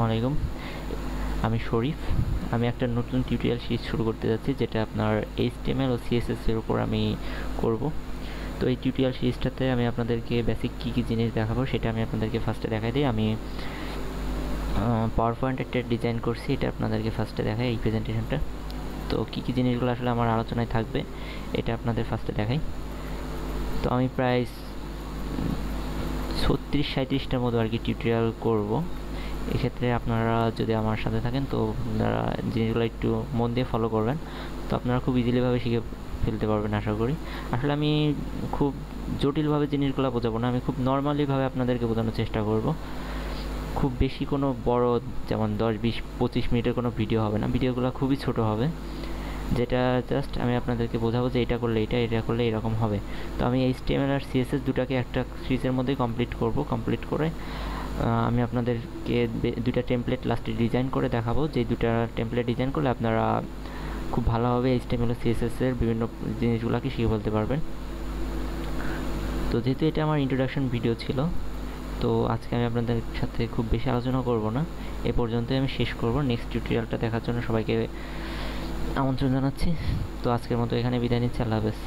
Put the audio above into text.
আলাইকুম, আমি শরীফ। আমি একটা নতুন টিউটোরিয়াল সিরিজ শুরু করতে যাচ্ছি, যেটা আপনার HTML ও CSS এর উপর আমি করব। তো এই টিউটোরিয়াল সিরিজটাতে আমি আপনাদেরকে বেসিক কী কী জিনিস দেখাবো সেটা আমি আপনাদেরকে ফার্স্টে দেখাই দিই। আমি পাওয়ার পয়েন্ট একটা ডিজাইন করছি, এটা আপনাদেরকে ফার্স্টে দেখাই এই প্রেজেন্টেশনটা। তো কী কী জিনিসগুলো আসলে আমার আলোচনায় থাকবে এটা আপনাদের ফার্স্টে দেখাই। তো আমি প্রায় 36-37টার মতো আর কি টিউটোরিয়াল করব। এক্ষেত্রে আপনারা যদি আমার সাথে থাকেন তো আপনারা জিনিসগুলো একটু মন দিয়ে ফলো করবেন, তো আপনারা খুব ইজিলিভাবে শিখে ফেলতে পারবেন আশা করি। আসলে আমি খুব জটিলভাবে জিনিসগুলো বোঝাবো না, আমি খুব নর্মালিভাবে আপনাদেরকে বোঝানোর চেষ্টা করব। খুব বেশি কোনো বড় যেমন 10-20-25 মিনিটের কোনো ভিডিও হবে না, ভিডিওগুলো খুবই ছোট হবে, যেটা জাস্ট আমি আপনাদেরকে বোঝাবো যে এটা করলে এটা করলে এরকম হবে। তো আমি HTML আর CSS দুটাকে একটা সিরিজের মধ্যেই কমপ্লিট করে আমি আপনাদেরকে দুটা টেমপ্লেট লাস্টে ডিজাইন করে দেখাবো, যে দুটা টেমপ্লেট ডিজাইন করলে আপনারা খুব ভালোভাবে HTML ও CSS এর বিভিন্ন জিনিসগুলোকে শিখে ফেলতে পারবেন। তো যেহেতু এটা আমার ইন্ট্রোডাকশন ভিডিও ছিল, তো আজকে আমি আপনাদের সাথে খুব বেশি আলোচনা করব না, এ পর্যন্তই আমি শেষ করব। নেক্সট টিউটোরিয়ালটা দেখার জন্য সবাইকে আমন্ত্রণ জানাচ্ছি। তো আজকের মতো এখানে বিদায় নিচ্ছি। আল্লাহ হাফেজ।